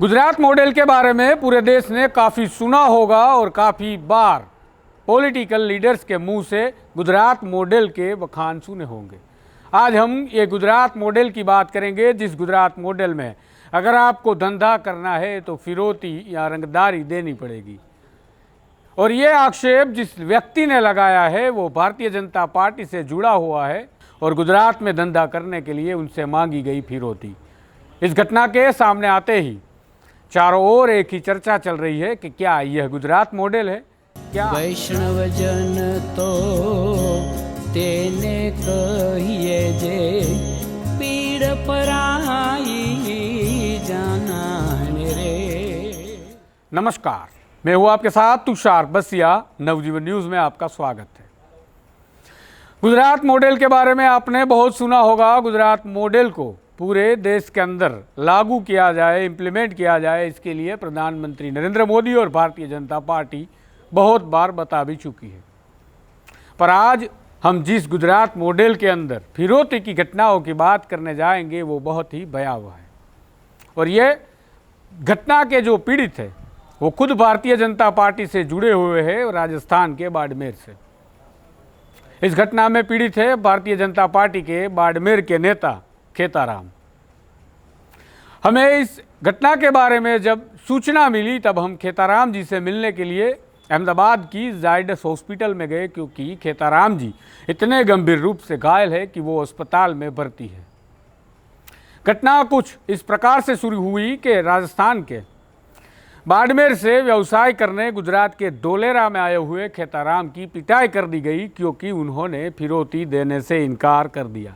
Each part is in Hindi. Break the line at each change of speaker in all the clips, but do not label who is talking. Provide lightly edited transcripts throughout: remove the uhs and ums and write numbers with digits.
गुजरात मॉडल के बारे में पूरे देश ने काफ़ी सुना होगा और काफ़ी बार पॉलिटिकल लीडर्स के मुंह से गुजरात मॉडल के बखान सुने होंगे। आज हम ये गुजरात मॉडल की बात करेंगे, जिस गुजरात मॉडल में अगर आपको धंधा करना है तो फिरौती या रंगदारी देनी पड़ेगी। और ये आक्षेप जिस व्यक्ति ने लगाया है वो भारतीय जनता पार्टी से जुड़ा हुआ है और गुजरात में धंधा करने के लिए उनसे मांगी गई फिरौती। इस घटना के सामने आते ही चारों ओर एक ही चर्चा चल रही है कि क्या यह गुजरात मॉडल है। क्या
वैष्णवजन तो तेने कहिए जे पीड़ पराई जाना रे।
नमस्कार, मैं हूं आपके साथ तुषार बसिया। नवजीवन न्यूज़ में आपका स्वागत है। गुजरात मॉडल के बारे में आपने बहुत सुना होगा। गुजरात मॉडल को पूरे देश के अंदर लागू किया जाए, इम्प्लीमेंट किया जाए, इसके लिए प्रधानमंत्री नरेंद्र मोदी और भारतीय जनता पार्टी बहुत बार बता भी चुकी है। पर आज हम जिस गुजरात मॉडल के अंदर फिरौती की घटनाओं की बात करने जाएंगे वो बहुत ही भयावह है। और ये घटना के जो पीड़ित है वो खुद भारतीय जनता पार्टी से जुड़े हुए हैं, राजस्थान के बाड़मेर से। इस घटना में पीड़ित है भारतीय जनता पार्टी के बाड़मेर के नेता खेताराम। हमें इस घटना के बारे में जब सूचना मिली तब हम खेताराम जी से मिलने के लिए अहमदाबाद की जायडस हॉस्पिटल में गए, क्योंकि खेताराम जी इतने गंभीर रूप से घायल है कि वो अस्पताल में भर्ती है। घटना कुछ इस प्रकार से शुरू हुई कि राजस्थान के बाड़मेर से व्यवसाय करने गुजरात के धोलेरा में आए हुए खेताराम की पिटाई कर दी गई, क्योंकि उन्होंने फिरौती देने से इनकार कर दिया।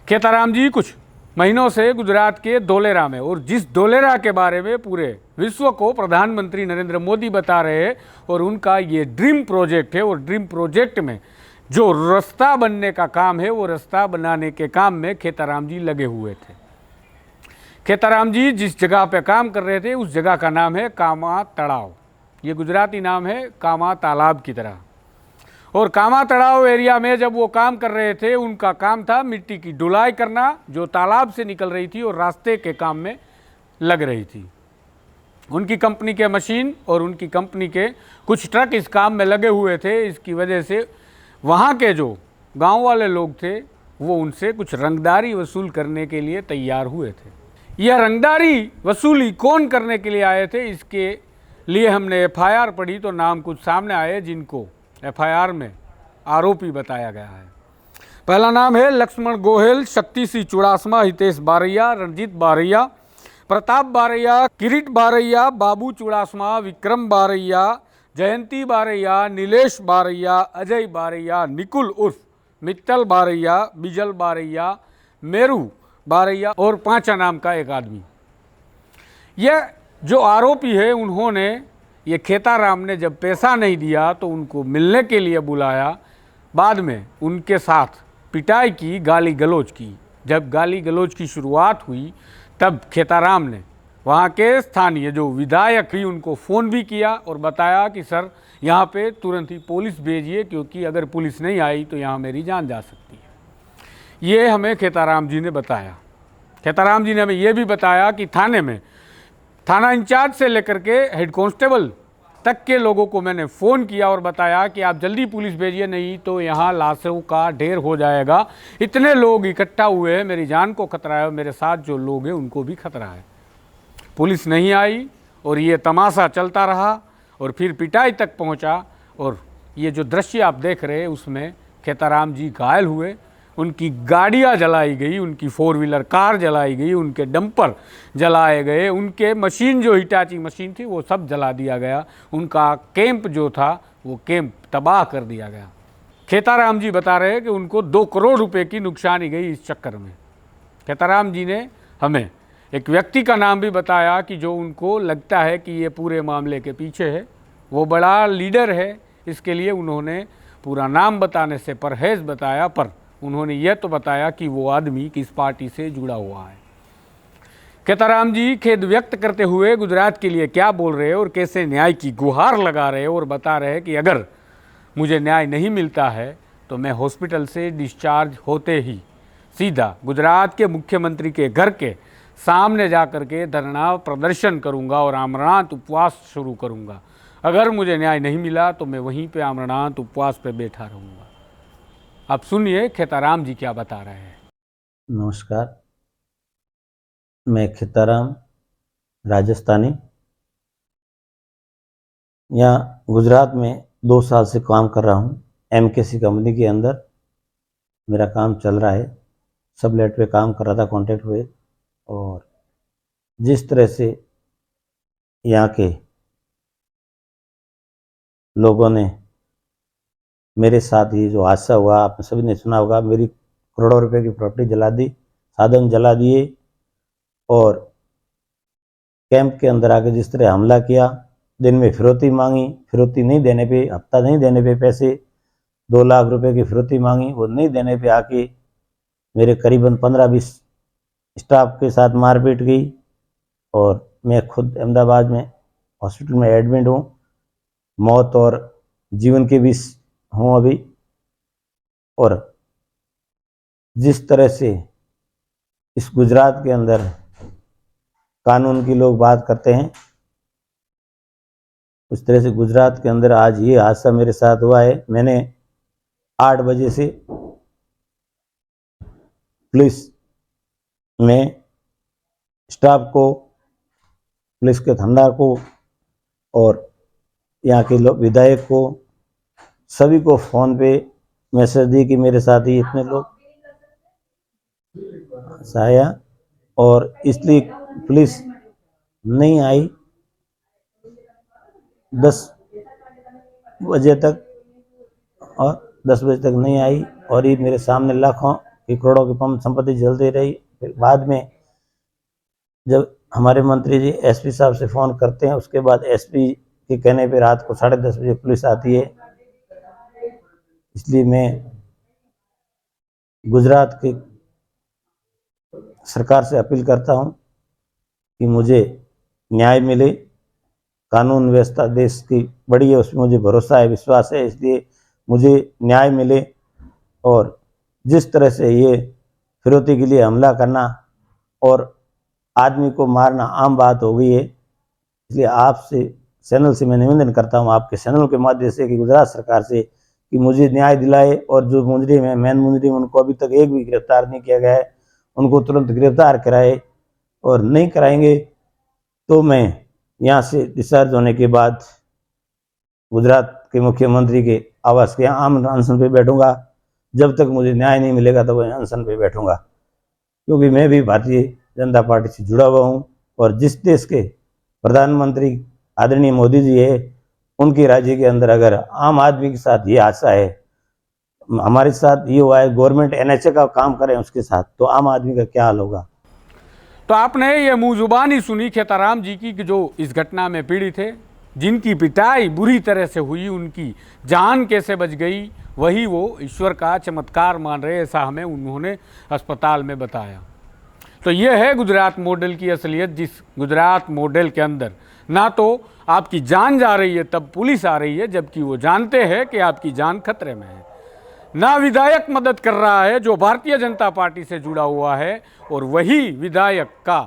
खेताराम जी कुछ महीनों से गुजरात के धोलेरा में, और जिस धोलेरा के बारे में पूरे विश्व को प्रधानमंत्री नरेंद्र मोदी बता रहे हैं, और उनका ये ड्रीम प्रोजेक्ट है, और ड्रीम प्रोजेक्ट में जो रास्ता बनने का काम है वो रास्ता बनाने के काम में खेताराम जी लगे हुए थे। खेताराम जी जिस जगह पे काम कर रहे थे उस जगह का नाम है कामा तड़ाव। ये गुजराती नाम है कामा तालाब की तरह। और कामा तड़ाव एरिया में जब वो काम कर रहे थे, उनका काम था मिट्टी की ढुलाई करना जो तालाब से निकल रही थी और रास्ते के काम में लग रही थी। उनकी कंपनी के मशीन और उनकी कंपनी के कुछ ट्रक इस काम में लगे हुए थे। इसकी वजह से वहाँ के जो गांव वाले लोग थे वो उनसे कुछ रंगदारी वसूल करने के लिए तैयार हुए थे। यह रंगदारी वसूली कौन करने के लिए आए थे, इसके लिए हमने FIR पढ़ी तो नाम कुछ सामने आए जिनको FIR में आरोपी बताया गया है। पहला नाम है लक्ष्मण गोहेल, शक्ति सिंह चुड़ासमा, हितेश बारैया, रणजीत बारैया, प्रताप बारैया, किरीट बारैया, बाबू चुड़ासमा, विक्रम बारैया, जयंती बारैया, नीलेश बारैया, अजय बारैया, निकुल उर्फ मित्तल बारैया, बिजल बारैया, मेरू बारैया और पांचा नाम का एक आदमी। यह जो आरोपी है उन्होंने ये खेताराम ने जब पैसा नहीं दिया तो उनको मिलने के लिए बुलाया। बाद में उनके साथ पिटाई की, गाली गलौज की। जब गाली गलौज की शुरुआत हुई तब खेताराम ने वहाँ के स्थानीय जो विधायक ही उनको फ़ोन भी किया और बताया कि सर यहाँ पे तुरंत ही पुलिस भेजिए, क्योंकि अगर पुलिस नहीं आई तो यहाँ मेरी जान जा सकती है। ये हमें खेताराम जी ने बताया। खेताराम जी ने हमें ये भी बताया कि थाने में थाना इंचार्ज से लेकर के हेड कांस्टेबल तक के लोगों को मैंने फ़ोन किया और बताया कि आप जल्दी पुलिस भेजिए, नहीं तो यहाँ लाशों का ढेर हो जाएगा। इतने लोग इकट्ठा हुए हैं, मेरी जान को खतरा है और मेरे साथ जो लोग हैं उनको भी खतरा है। पुलिस नहीं आई और ये तमाशा चलता रहा और फिर पिटाई तक पहुँचा। और ये जो दृश्य आप देख रहे हैं उसमें खेताराम जी घायल हुए, उनकी गाड़ियाँ जलाई गई, उनकी 4 व्हीलर कार जलाई गई, उनके डंपर जलाए गए, उनके मशीन जो हिटाची मशीन थी वो सब जला दिया गया, उनका कैंप जो था वो कैंप तबाह कर दिया गया। खेताराम जी बता रहे हैं कि उनको 2 करोड़ रुपए की नुकसानी गई इस चक्कर में। खेताराम जी ने हमें एक व्यक्ति का नाम भी बताया कि जो उनको लगता है कि ये पूरे मामले के पीछे है, वो बड़ा लीडर है। इसके लिए उन्होंने पूरा नाम बताने से परहेज बताया, पर उन्होंने यह तो बताया कि वो आदमी किस पार्टी से जुड़ा हुआ है। खेताराम जी खेद व्यक्त करते हुए गुजरात के लिए क्या बोल रहे हैं और कैसे न्याय की गुहार लगा रहे हैं, और बता रहे हैं कि अगर मुझे न्याय नहीं मिलता है तो मैं हॉस्पिटल से डिस्चार्ज होते ही सीधा गुजरात के मुख्यमंत्री के घर के सामने जा कर के धरना प्रदर्शन करूंगा और आमरणांत उपवास शुरू करूंगा। अगर मुझे न्याय नहीं मिला तो मैं वहीं पे आमरणांत उपवास पे बैठा रहूंगा। अब सुनिए खेताराम जी क्या बता रहे हैं।
नमस्कार, मैं खेताराम राजस्थानी यहाँ गुजरात में 2 साल से काम कर रहा हूँ। MKC कंपनी के अंदर मेरा काम चल रहा है। सबलेट पे काम कर रहा था कॉन्ट्रैक्ट पे। और जिस तरह से यहाँ के लोगों ने मेरे साथ ये जो हादसा हुआ, आप सभी ने सुना होगा, मेरी करोड़ों रुपए की प्रॉपर्टी जला दी, साधन जला दिए और कैंप के अंदर आके जिस तरह हमला किया, दिन में फिरौती मांगी, फिरौती नहीं देने पे, हफ्ता नहीं देने पे पैसे 2 लाख रुपए की फिरौती मांगी, वो नहीं देने पे आके मेरे करीबन 15-20 स्टाफ के साथ मारपीट की और मैं खुद अहमदाबाद में हॉस्पिटल में एडमिट हूँ। मौत और जीवन के बीच हूँ अभी। और जिस तरह से इस गुजरात के अंदर कानून की लोग बात करते हैं, उस तरह से गुजरात के अंदर आज ये हादसा मेरे साथ हुआ है। मैंने 8 बजे से पुलिस में स्टाफ को, पुलिस के थानेदार को और यहाँ के लोग विधायक को, सभी को फ़ोन पे मैसेज दी कि मेरे साथ ही इतने लोग आया और इसलिए पुलिस नहीं आई 10 बजे तक, और 10 बजे तक नहीं आई और ये मेरे सामने लाखों की करोड़ों की पंप संपत्ति जलती रही। फिर बाद में जब हमारे मंत्री जी SP साहब से फ़ोन करते हैं, उसके बाद SP के कहने पे रात को 10:30 बजे पुलिस आती है। इसलिए मैं गुजरात की सरकार से अपील करता हूं कि मुझे न्याय मिले। कानून व्यवस्था देश की बड़ी है, उसमें मुझे भरोसा है, विश्वास है, इसलिए मुझे न्याय मिले। और जिस तरह से ये फिरौती के लिए हमला करना और आदमी को मारना आम बात हो गई है, इसलिए आपसे चैनल से मैं निवेदन करता हूं, आपके चैनल के माध्यम से, कि गुजरात सरकार से, कि मुझे न्याय दिलाए। और जो मुजरिम है, मेन मुजरिम, उनको अभी तक एक भी गिरफ्तार नहीं किया गया है, उनको तुरंत गिरफ्तार कराए। और नहीं कराएंगे तो मैं यहाँ से डिस्चार्ज होने के बाद गुजरात के मुख्यमंत्री के आवास के आम अनशन पे बैठूंगा। जब तक मुझे न्याय नहीं मिलेगा तब मैं अनशन पे बैठूंगा, क्योंकि मैं भी भारतीय जनता पार्टी से जुड़ा हुआ हूँ। और जिस देश के प्रधानमंत्री आदरणीय मोदी जी है, उनके राज्य के अंदर अगर आम आदमी के साथ ये हादसा है, हमारे साथ ये हुआ है, गवर्नमेंट NHA का काम करें उसके साथ, तो आम आदमी का क्या हाल होगा।
तो आपने ये मुँह जुबानी सुनी खेताराम जी की, कि जो इस घटना में पीड़ित थे, जिनकी पिटाई बुरी तरह से हुई, उनकी जान कैसे बच गई, वही वो ईश्वर का चमत्कार मान रहे, ऐसा हमें उन्होंने अस्पताल में बताया। तो ये है गुजरात मॉडल की असलियत, जिस गुजरात मॉडल के अंदर ना तो आपकी जान जा रही है तब पुलिस आ रही है, जबकि वो जानते हैं कि आपकी जान खतरे में है। ना विधायक मदद कर रहा है जो भारतीय जनता पार्टी से जुड़ा हुआ है, और वही विधायक का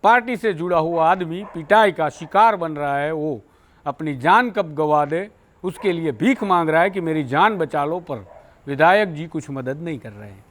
पार्टी से जुड़ा हुआ आदमी पिटाई का शिकार बन रहा है। वो अपनी जान कब गंवा दे उसके लिए भीख मांग रहा है कि मेरी जान बचा लो, पर विधायक जी कुछ मदद नहीं कर रहे हैं।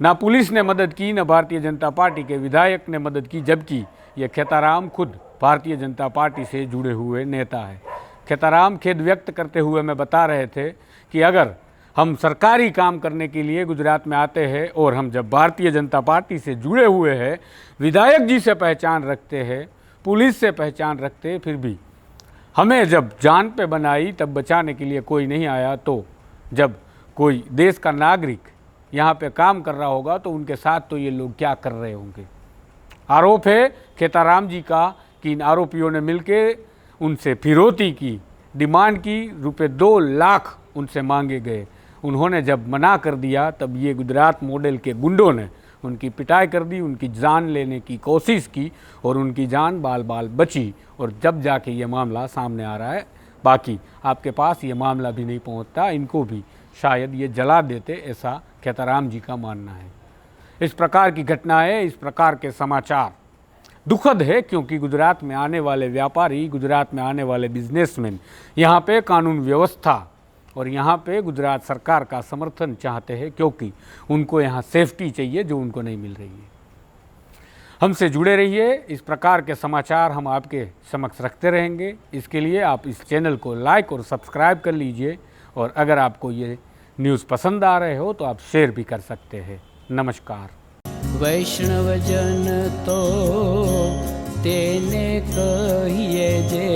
ना पुलिस ने मदद की, ना भारतीय जनता पार्टी के विधायक ने मदद की, जबकि ये खेताराम खुद भारतीय जनता पार्टी से जुड़े हुए नेता है। खेताराम खेद व्यक्त करते हुए मैं बता रहे थे कि अगर हम सरकारी काम करने के लिए गुजरात में आते हैं और हम जब भारतीय जनता पार्टी से जुड़े हुए हैं, विधायक जी से पहचान रखते हैं, पुलिस से पहचान रखते हैं, फिर भी हमें जब जान पे बनाई तब बचाने के लिए कोई नहीं आया, तो जब कोई देश का नागरिक यहाँ पे काम कर रहा होगा तो उनके साथ तो ये लोग क्या कर रहे होंगे। आरोप है खेताराम जी का कि इन आरोपियों ने मिलके उनसे फिरौती की डिमांड की, ₹2 लाख उनसे मांगे गए। उन्होंने जब मना कर दिया तब ये गुजरात मॉडल के गुंडों ने उनकी पिटाई कर दी, उनकी जान लेने की कोशिश की और उनकी जान बाल बाल बची। और जब जाके ये मामला सामने आ रहा है, बाकी आपके पास ये मामला भी नहीं पहुंचता, इनको भी शायद ये जला देते, ऐसा खेताराम जी का मानना है। इस प्रकार की घटनाएं, इस प्रकार के समाचार दुखद है, क्योंकि गुजरात में आने वाले व्यापारी, गुजरात में आने वाले बिजनेसमैन यहाँ पे कानून व्यवस्था और यहाँ पे गुजरात सरकार का समर्थन चाहते हैं, क्योंकि उनको यहाँ सेफ्टी चाहिए जो उनको नहीं मिल रही है। हमसे जुड़े रहिए, इस प्रकार के समाचार हम आपके समक्ष रखते रहेंगे। इसके लिए आप इस चैनल को लाइक और सब्सक्राइब कर लीजिए, और अगर आपको ये न्यूज़ पसंद आ रहे हो तो आप शेयर भी कर सकते हैं। नमस्कार।
वैष्णवजन तो તેને કહીએ જે